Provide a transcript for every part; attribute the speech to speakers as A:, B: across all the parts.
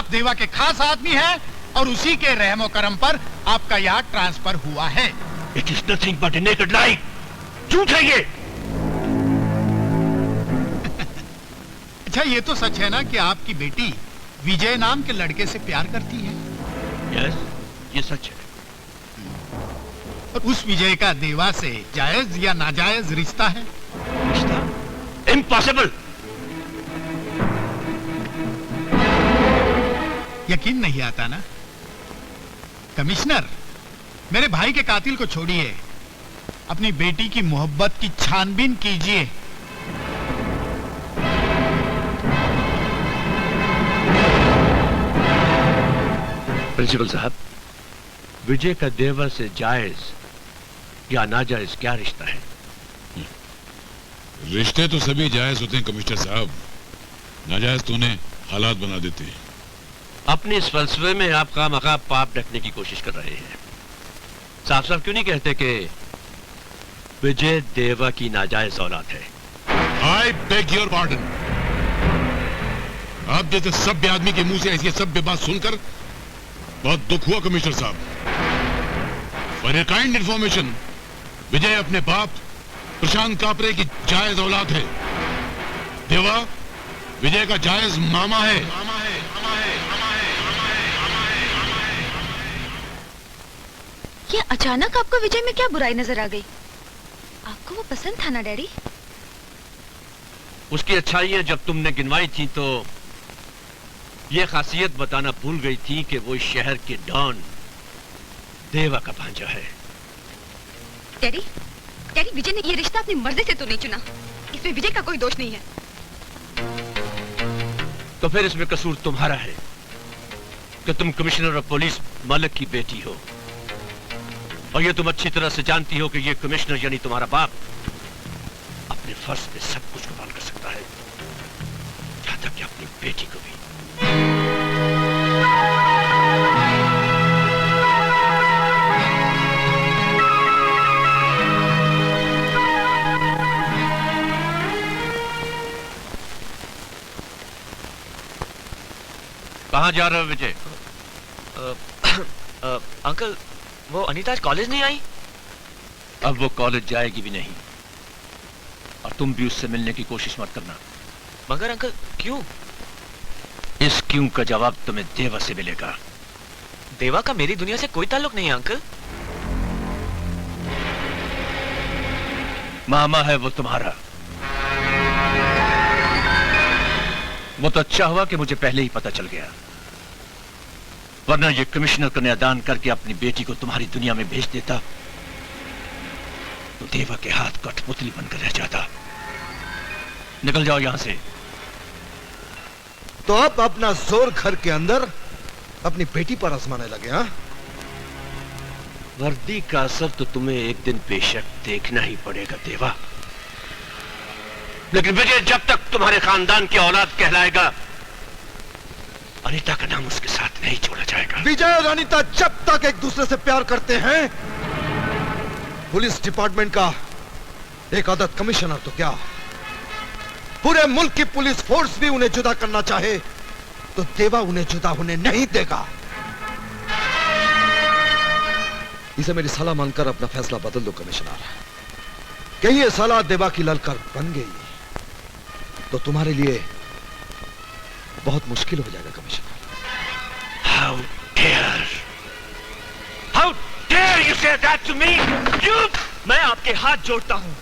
A: आप देवा के खास आदमी हैं और उसी के रहमो करम पर आपका यहाँ ट्रांसफर हुआ है।
B: It is nothing but a naked lie. झूठ है ये।
A: अच्छा, ये तो सच है ना कि आपकी बेटी विजय नाम के लड़के से प्यार करती है?
B: यस, ये सच है।
A: और उस विजय का देवा से जायज या नाजायज रिश्ता है?
B: रिश्ता? इम्पॉसिबल।
A: यकीन नहीं आता ना? कमिश्नर, मेरे भाई के कातिल को छोड़िए, अपनी बेटी की मोहब्बत की छानबीन कीजिए।
B: प्रिंसिपल साहब, विजय का देवा से जायज या नाजायज क्या रिश्ता है?
C: रिश्ते तो सभी जायज होते हैं कमिश्नर साहब, नाजायज तो उन्हें हालात बना देते हैं।
B: अपने इस फलसफे में आप खामखा पाप ढकने की कोशिश कर रहे हैं। साफ साफ क्यों नहीं कहते कि विजय देवा की नाजायज औलाद है?
C: I beg your pardon. आप जैसे सभ्य आदमी के मुंह से ऐसी सभ्य बात सुनकर बहुत दुख हुआ कमिश्नर साहब। फॉर ए काइंड इंफॉर्मेशन, विजय अपने बाप प्रशांत कापरे की जायज औलाद है। देवा विजय का जायज मामा है।
D: ये अचानक आपको विजय में क्या बुराई नजर आ गई? आपको वो पसंद था ना डैडी?
B: उसकी अच्छाइयां जब तुमने गिनवाई थी तो ये खासियत बताना भूल गई थी कि वो इस शहर के डॉन देवा का भांजा है।
D: डैडी, डैडी, विजय ने ये रिश्ता अपनी मर्जी से तो नहीं चुना। इसमें विजय का कोई दोष नहीं है।
B: तो फिर इसमें कसूर तुम्हारा है कि तुम कमिश्नर ऑफ पुलिस मलिक की बेटी हो, और ये तुम अच्छी तरह से जानती हो कि ये कमिश्नर यानी तुम्हारा बाप अपने फर्ज पे सब कुछ कुर्बान कर सकता है, यहां तक कि अपनी बेटी को भी। कहां जा रहे हो विजय?
E: अंकल, वो अनीता आज कॉलेज नहीं आई?
B: अब वो कॉलेज जाएगी भी नहीं, और तुम भी उससे मिलने की कोशिश मत करना।
E: मगर अंकल क्यों?
B: इस क्यों का जवाब तुम्हें देवा से मिलेगा।
E: देवा का मेरी दुनिया से कोई ताल्लुक नहीं है अंकल।
B: मामा है वो तुम्हारा। वो तो अच्छा हुआ कि मुझे पहले ही पता चल गया, वरना ये कमिश्नर कन्यादान करके अपनी बेटी को तुम्हारी दुनिया में भेज देता तो देवा के हाथ कठपुतली बनकर रह जाता। निकल जाओ यहां से।
F: तो अब अपना जोर घर के अंदर अपनी बेटी पर आजमाने लगे? हाँ,
B: वर्दी का असर तो तुम्हें एक दिन बेशक देखना ही पड़ेगा देवा, लेकिन विजय जब तक तुम्हारे खानदान की औलाद कहलाएगा, अनीता का नाम उसके साथ नहीं छोड़ा जाएगा।
F: विजय और अनीता जब तक एक दूसरे से प्यार करते हैं, पुलिस डिपार्टमेंट का एक आदत कमिश्नर तो क्या, पूरे मुल्क की पुलिस फोर्स भी उन्हें जुदा करना चाहे तो देवा उन्हें जुदा होने नहीं देगा। इसे मेरी सलाह मानकर अपना फैसला बदल दो कमिश्नर। कहीं ये सलाह देवा की ललकार बन गई तो तुम्हारे लिए बहुत मुश्किल हो जाएगा commissioner.
B: How dare you say that to me? You!
E: मैं आपके हाथ जोड़ता हूं,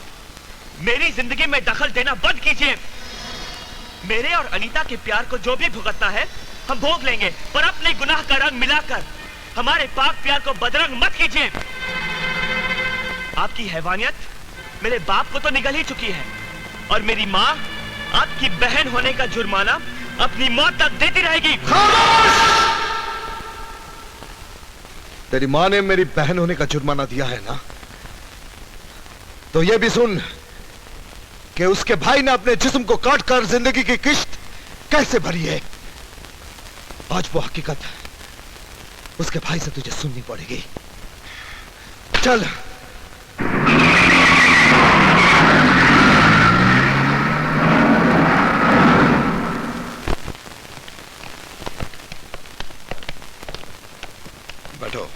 E: मेरी जिंदगी में दखल देना बंद कीजिए। मेरे और अनीता के प्यार को जो भी भुगतना है हम भोग लेंगे, पर अपने गुनाह का रंग मिलाकर हमारे पाक प्यार को बदरंग मत कीजिए। आपकी हैवानियत मेरे बाप को तो निगल ही चुकी है, और मेरी माँ आपकी बहन होने का जुर्माना अपनी मौत तक देती रहेगी।
F: तेरी माँ ने मेरी बहन होने का जुर्माना दिया है ना, तो यह भी सुन कि उसके भाई ने अपने जिस्म को काटकर जिंदगी की किश्त कैसे भरी है। आज वो हकीकत उसके भाई से तुझे सुननी पड़ेगी। चल। बैठो।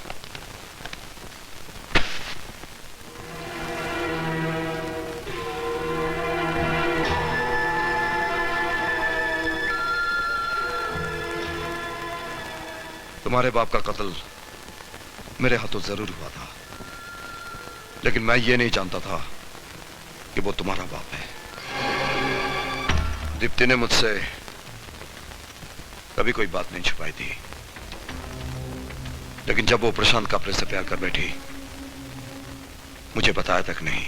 F: तुम्हारे बाप का कत्ल मेरे हाथों जरूर हुआ था, लेकिन मैं ये नहीं जानता था कि वो तुम्हारा बाप है। दीप्ति ने मुझसे कभी कोई बात नहीं छुपाई थी, लेकिन जब वो प्रशांत कापरे से प्यार कर बैठी, मुझे बताया तक नहीं।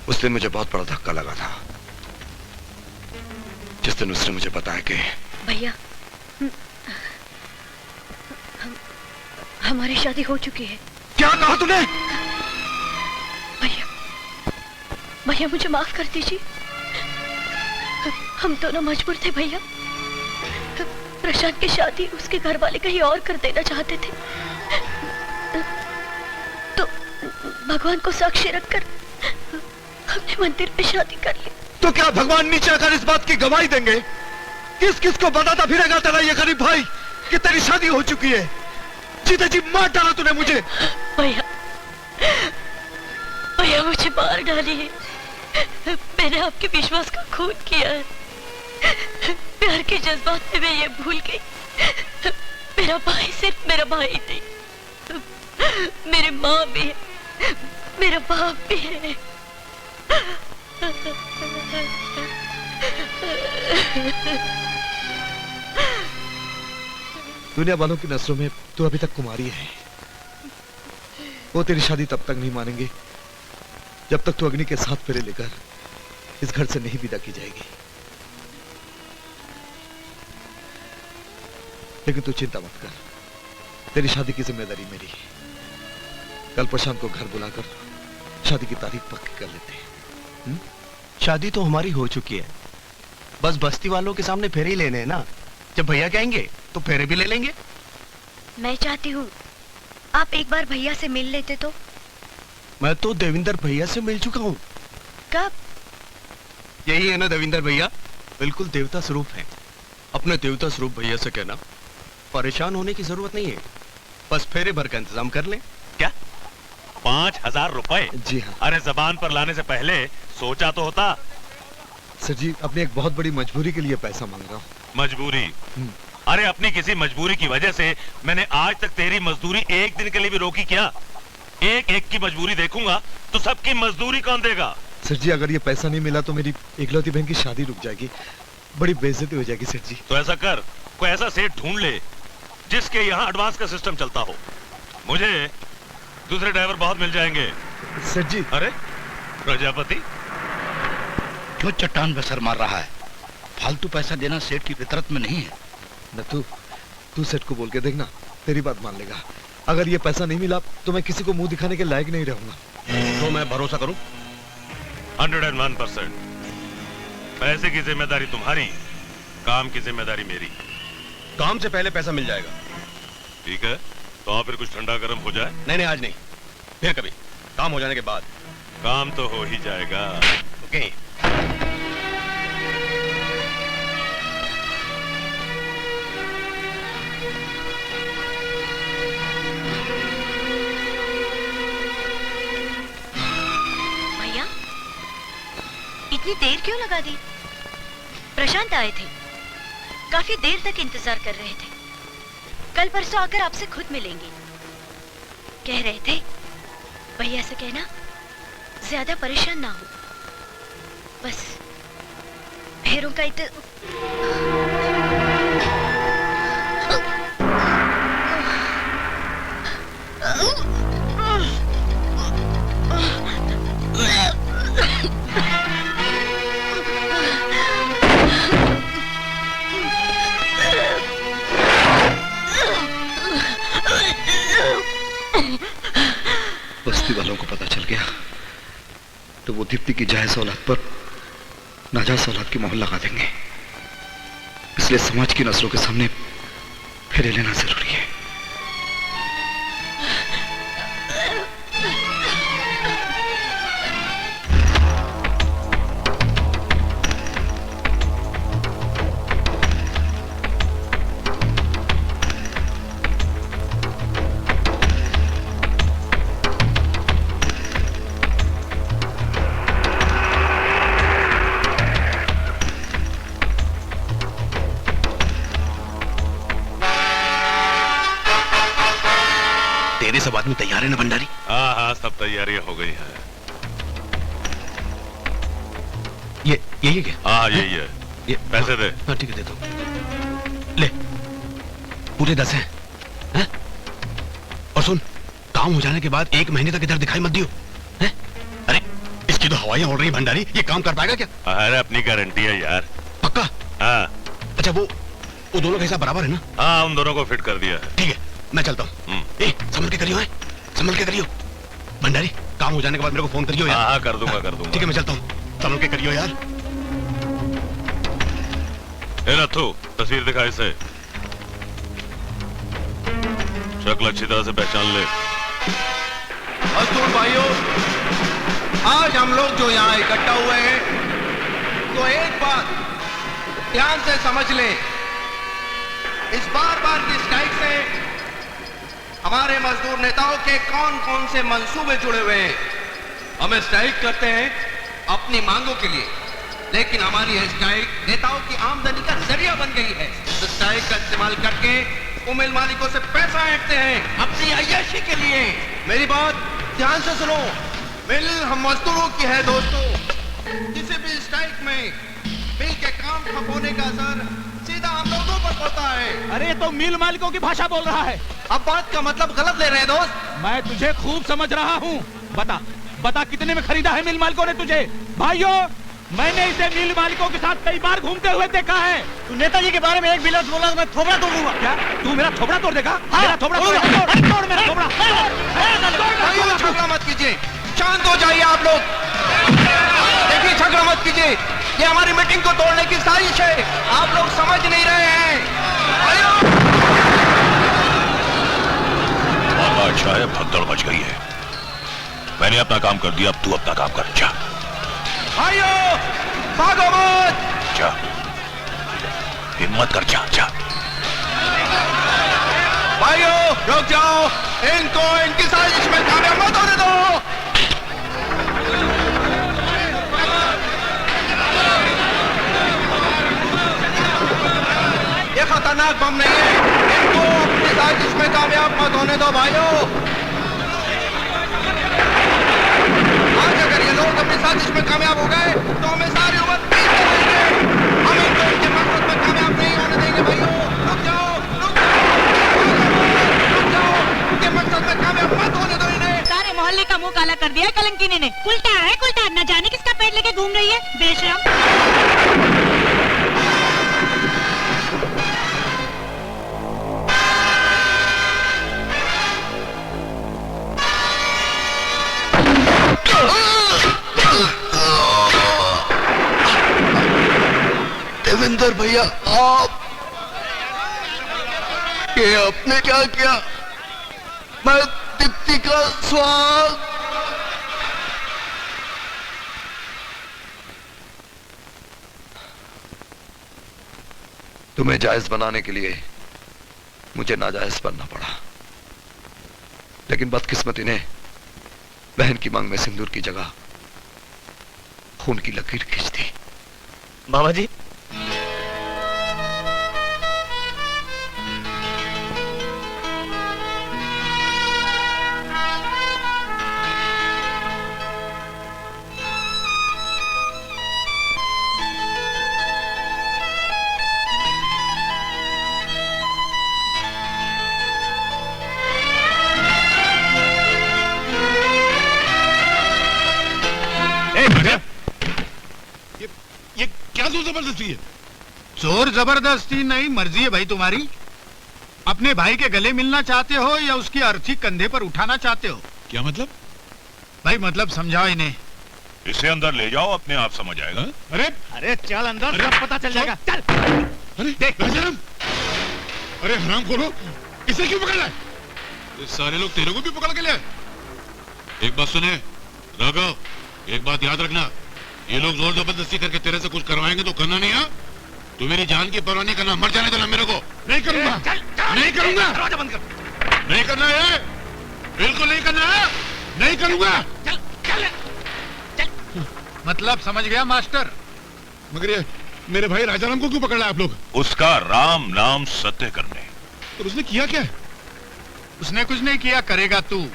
F: उस दिन मुझे बहुत बड़ा धक्का लगा था, जिस दिन उसने मुझे बताया कि
D: भैया हमारी शादी हो चुकी है।
F: क्या कहा तूने?
D: भैया भैया मुझे माफ कर दीजिए, हम दोनों मजबूर थे भैया। प्रशांत की शादी उसके घर वाले कहीं और कर देना चाहते थे, तो भगवान को साक्षी रखकर हमने मंदिर में शादी कर ली।
F: तो क्या भगवान नीचे आकर इस बात की गवाही देंगे? किस किस को बताता फिरेगा तेरा ये गरीब भाई कि तेरी शादी हो चुकी है? जीते जी मार डाला तूने मुझे।
D: भैया भैया मुझे मार डालिए, मैंने आपके विश्वास का खून किया है। प्यार के जज्बात में मैं ये भूल गई, मेरा भाई सिर्फ मेरा भाई नहीं, मेरी माँ भी है, मेरा बाप भी है।
F: दुनिया वालों की नजरों में तू अभी तक कुमारी है। वो तेरी शादी तब तक नहीं मानेंगे जब तक तू अग्नि के साथ फेरे लेकर इस घर से नहीं विदा की जाएगी। लेकिन तू चिंता मत कर, तेरी शादी की जिम्मेदारी मेरी है। कल प्रशांत को घर बुलाकर शादी की तारीख पक्की कर लेते हैं।
G: शादी तो हमारी हो चुकी है, बस बस्ती वालों के सामने फेरे ही लेने हैं ना। जब भैया कहेंगे तो फेरे भी ले लेंगे।
D: मैं चाहती हूँ आप एक बार भैया से मिल लेते तो।
G: मैं तो देविंदर भैया से मिल चुका हूँ।
D: कब?
G: यही है ना देविंदर भैया, बिल्कुल देवता स्वरूप है। अपने देवता स्वरूप भैया से कहना परेशान होने की जरूरत नहीं है, बस फेरे भर का इंतजाम कर लें।
H: क्या 5,000 रुपए?
F: जी हाँ।
H: अरे जबान पर लाने से पहले सोचा तो होता।
F: सर जी, अपनी एक बहुत बड़ी मजबूरी के लिए पैसा मांग रहा हूँ।
H: मजबूरी? अरे अपनी किसी मजबूरी की वजह से मैंने आज तक तेरी मजदूरी एक दिन के लिए भी रोकी क्या? एक एक की मजबूरी देखूंगा तो सबकी मजदूरी कौन देगा?
F: सर जी, अगर ये पैसा नहीं मिला तो मेरी इकलौती बहन की शादी रुक जाएगी, बड़ी बेइज्जती हो जाएगी सर जी।
H: तो ऐसा कर, कोई ऐसा सेठ ढूंढ ले जिसके यहाँ एडवांस का सिस्टम चलता हो। मुझे दूसरे ड्राइवर बहुत मिल जाएंगे।
F: सर जी।
H: अरे प्रजापति
I: क्यों चट्टान पे सर मार रहा है? फालतू पैसा देना सेठ की फितरत में नहीं है।
F: न तू सेठ को बोल के देखना, तेरी बात मान लेगा। अगर ये पैसा नहीं मिला तो मैं किसी को मुंह दिखाने के लायक नहीं रहूंगा।
H: तो मैं भरोसा करूं? 101%। पैसे की जिम्मेदारी तुम्हारी, काम की जिम्मेदारी मेरी।
G: काम से पहले पैसा मिल जाएगा।
H: ठीक है, तो आप फिर कुछ ठंडा गर्म हो जाए।
G: नहीं आज नहीं, फिर कभी काम हो जाने के बाद।
H: काम तो हो ही जाएगा।
G: ओके।
D: भैया इतनी देर क्यों लगा दी? प्रशांत आए थे, काफी देर तक इंतजार कर रहे थे। कल परसों आकर आपसे खुद मिलेंगे। कह रहे थे भैया से कहना ज्यादा परेशान ना हो, बस फेरों का
F: बस्ती वालों को पता चल गया तो वो दीप्ति की जायज औलाद पर नाजायज औलाद की मोहर लगा देंगे। इसलिए समाज की नजरों के सामने फेरे लेना जरूरी है।
G: तेरे सब आदमी तैयार है ना भंडारी?
H: हाँ हाँ, सब तैयारियां हो गई हैं।
G: ये यही क्या?
H: हाँ यही है।
G: ये
H: पैसे दे।
G: हाँ ठीक है, दे दो। ले, पूरे 10 हैं। और सुन, काम हो जाने के बाद 1 महीने तक इधर दिखाई मत दियो। हैं? अरे इसकी तो हवाइयां उड़ रही भंडारी, ये काम कर पाएगा क्या?
H: अरे अपनी गारंटी है यार।
G: पक्का?
H: हाँ।
G: अच्छा वो दोनों का हिसाब बराबर है ना?
H: हाँ, उन दोनों को फिट कर दिया है।
G: ठीक है, मैं चलता हूँ। संभल के करियो, संभल के करियो। भंडारी, काम हो जाने के बाद मेरे को फोन करियो यार।
H: हाँ हाँ, कर दूंगा कर दूंगा।
G: ठीक है, मैं चलता हूँ। संभल के करियो यार।
H: ए नथु, तस्वीर दिखा इसे। शक्ल अच्छी तरह से पहचान ले।
J: मजदूर भाइयों, आज हम लोग जो यहाँ इकट्ठा हुए हैं, तो एक बात ध्यान से समझ लें, इस बार की स्ट्राइक से हमारे मजदूर नेताओं के कौन कौन से मंसूबे जुड़े हुए हैं। हम स्ट्राइक करते हैं अपनी मांगों के लिए, लेकिन हमारी यह स्ट्राइक नेताओं की आमदनी का जरिया बन गई है। तो स्ट्राइक का इस्तेमाल करके वो मिल मालिकों से पैसा ऐंठते हैं अपनी अय्याशी के लिए। मेरी बात ध्यान से सुनो, मिल हम मजदूरों की है दोस्तों। किसी भी स्ट्राइक में मिल के काम ठप होने का असर सीधा हम लोगों पर पड़ता है।
E: अरे तो मिल मालिकों की भाषा बोल रहा है।
J: अब बात का मतलब गलत ले रहे हैं दोस्त।
E: मैं तुझे खूब समझ रहा हूँ। बता कितने में खरीदा है मिल मालिकों ने तुझे? भाइयों, मैंने इसे मिल मालिकों के साथ कई बार घूमते हुए देखा है।
J: तू नेताजी के बारे में एक भी लफ्ज़ बोला तो मैं थोबड़ा तोड़ दूंगा।
E: क्या तू मेरा थोबड़ा तोड़ देगा? मेरा थोबड़ा तोड़ मेरा थोबड़ा।
J: भाइयों, झगड़ा मत कीजिए, शांत हो जाइए आप लोग। देखिए, झगड़ा मत कीजिए, ये हमारी मीटिंग को तोड़ने की साजिश है। आप लोग समझ नहीं रहे हैं।
H: अच्छा है, भगदड़ मच गई है। मैंने अपना काम कर दिया, अब तू अपना काम कर। जा
J: भाइयों, भागो मत।
H: जा, हिम्मत कर, जा जा।
J: भाइयों रुक जाओ, इनको इनकी साजिश में कामयाब मत होने दो। ये खतरनाक बम नहीं है, इनको अपनी साजिश में कामयाब मत होने दो भाइयों। आज अगर ये लोग अपनी साजिश में कामयाब हो गए तो हमें सारी उम्र पीछे रहेंगे। हम इनको इनके मकसद में कामयाब नहीं होने देंगे भाइयों। रुक जाओ, इनके मकसद में कामयाब मत होने दो इन्हें।
D: सारे मोहल्ले का मुंह काला कर दिया है कलंकिनी ने। उल्टा है उल्टा, न जाने किसका पेट लेके घूम रही है बेशरम।
F: देवेंद्र भैया, आप ये आपने क्या किया? मैं दीप्ति का स्वाद। तुम्हें जायज बनाने के लिए मुझे नाजायज बनना पड़ा, लेकिन बदकिस्मती ने बहन की मांग में सिंदूर की जगह खून की लकीर खींच दी।
E: बाबा जी,
C: ये क्या जोर जबरदस्ती है?
A: जोर जबरदस्ती नहीं, मर्जी है भाई तुम्हारी। अपने भाई के गले मिलना चाहते हो या उसकी अर्थी कंधे पर उठाना चाहते हो?
C: क्या मतलब?
A: भाई मतलब समझाओ इन्हें।
H: इसे अंदर ले जाओ, अपने आप समझ आएगा।
E: अरे चल अंदर, सब पता चल जाएगा। चल।
C: अरे देख राजाराम, अरे हराम खोलो, इसे क्यों पकड़ लाए? ये सारे लोग तेरे को भी पकड़ के ले आए। एक बात सुने राघव, एक बात याद रखना, ये लोग जोर जबरदस्ती करके तेरे से कुछ करवाएंगे तो करना नहीं है। तू मेरी जान की परवाह नहीं करना, मर जाने देना मेरे को। नहीं करूंगा, नहीं करूंगा,
E: दरवाजा बंद कर।
C: नहीं करना है, बिल्कुल नहीं करना है, नहीं करूंगा।
E: चल चल चल।
A: मतलब समझ गया मास्टर?
C: मगर ये मेरे भाई राजाराम को क्यों पकड़ लाए आप लोग?
H: उसका राम नाम सत्य करने।
C: और उसने किया क्या?
A: उसने कुछ नहीं किया, करेगा तू।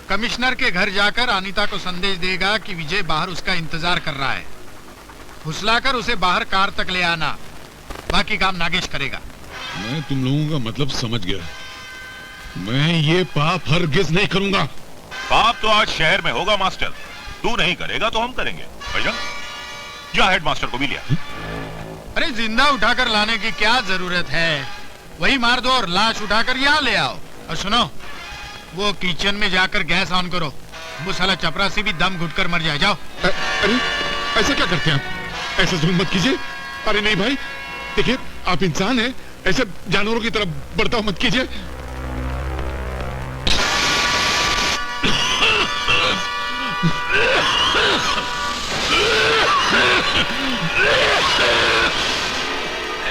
A: कमिश्नर के घर जाकर अनीता को संदेश देगा कि विजय बाहर उसका इंतजार कर रहा है। फुसलाकर उसे बाहर कार तक ले आना, बाकी काम नागेश करेगा।
C: मैं तुम लोगों का मतलब समझ गया। मैं ये पाप हरगिज नहीं करूंगा।
H: पाप तो आज शहर में होगा मास्टर, तू नहीं करेगा तो हम करेंगे। भैया जा हेड मास्टर को भी लिया।
A: अरे जिंदा उठाकर लाने की क्या जरूरत है, वही मार दो और लाश उठाकर यहाँ ले आओ। और सुनो, वो किचन में जाकर गैस ऑन करो, वो साला चपरासी भी दम घुटकर मर जाए। जाओ।
C: अरे ऐसा क्या करते हैं आप? ऐसा जुल्म मत कीजिए। अरे नहीं भाई, देखिए आप इंसान हैं, ऐसे जानवरों की तरफ बर्ताव मत कीजिए।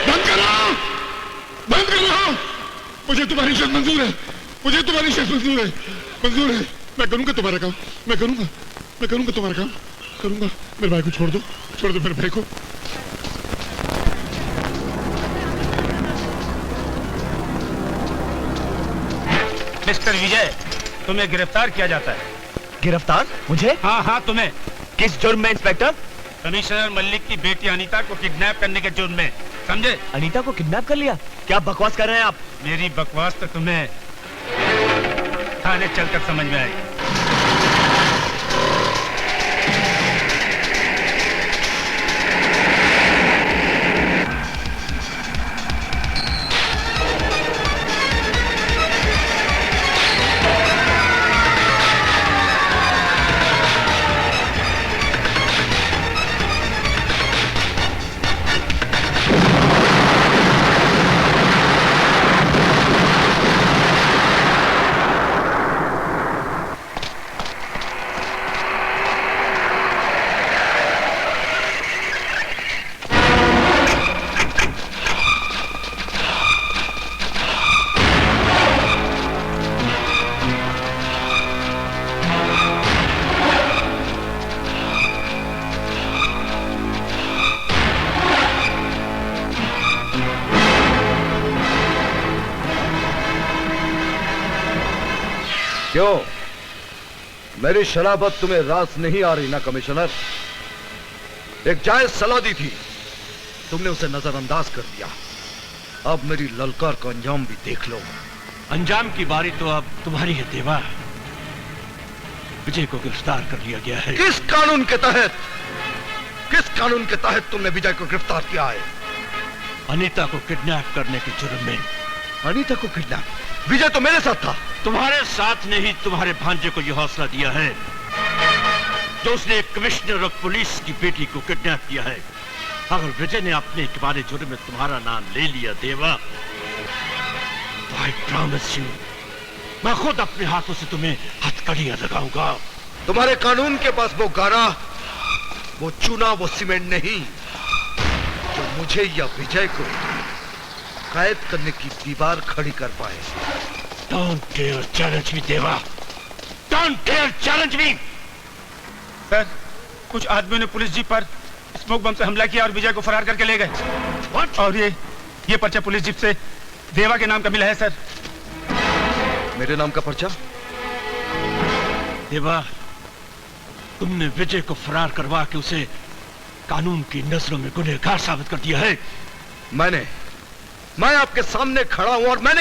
C: बंद करो, बंद करो। मुझे तुम्हारी शर्त मंजूर है, मुझे तुम्हारी शर्त मंजूर है, मंजूर है। मैं करूंगा तुम्हारा काम, मैं करूंगा तुम्हारा काम, करूंगा। मेरे भाई को छोड़ दो, छोड़ दो मेरे भाई को।
I: मिस्टर विजय, तुम्हें गिरफ्तार किया जाता है।
E: गिरफ्तार? मुझे?
I: हाँ हाँ, तुम्हें।
E: किस जुर्म में इंस्पेक्टर?
I: कमिश्नर मलिक की बेटी अनीता को किडनैप करने के जुर्म में, समझे?
E: अनीता को किडनैप कर लिया? क्या बकवास कर रहे हैं आप?
I: मेरी बकवास तो तुम्हें थाने चलकर समझ में आएगी।
F: क्यों, मेरी शराबत तुम्हें रास नहीं आ रही ना कमिश्नर? एक जायज सलाह दी थी, तुमने उसे नजरअंदाज कर दिया। अब मेरी ललकार का अंजाम भी देख लो।
B: अंजाम की बारी तो अब तुम्हारी है देवा। विजय को गिरफ्तार कर लिया गया है।
F: किस कानून के तहत, किस कानून के तहत तुमने विजय को गिरफ्तार किया है?
B: अनीता को किडनैप करने के जुर्म में।
F: अनीता को किडनैप? विजय तो मेरे साथ था।
B: तुम्हारे साथ ने ही तुम्हारे भांजे को यह हौसला दिया है जो उसने कमिश्नर ऑफ पुलिस की बेटी को किडनैप किया है। अगर विजय ने अपने इकबाल जुर्म में तुम्हारा नाम ले लिया देवा, तो आई प्रॉमिस यू, मैं खुद अपने हाथों से तुम्हें हथकड़ियां लगाऊंगा।
F: तुम्हारे कानून के पास वो गारा, वो चूना, वो सीमेंट नहीं जो मुझे या विजय को कैद करने की दीवार खड़ी कर पाए।
B: Don't dare challenge me, देवा। Don't dare challenge me।
I: Sir, कुछ आदमियों ने पुलिस जीप पर स्मोक बम से हमला किया और विजय को फरार करके ले गए।
B: What?
I: और ये पर्चा पुलिस जीप से देवा के नाम का मिला है सर।
F: मेरे नाम का पर्चा?
B: देवा, तुमने विजय को फरार करवा के उसे कानून की नजरों में गुनहगार साबित कर दिया है।
F: मैं आपके सामने खड़ा हूं और मैंने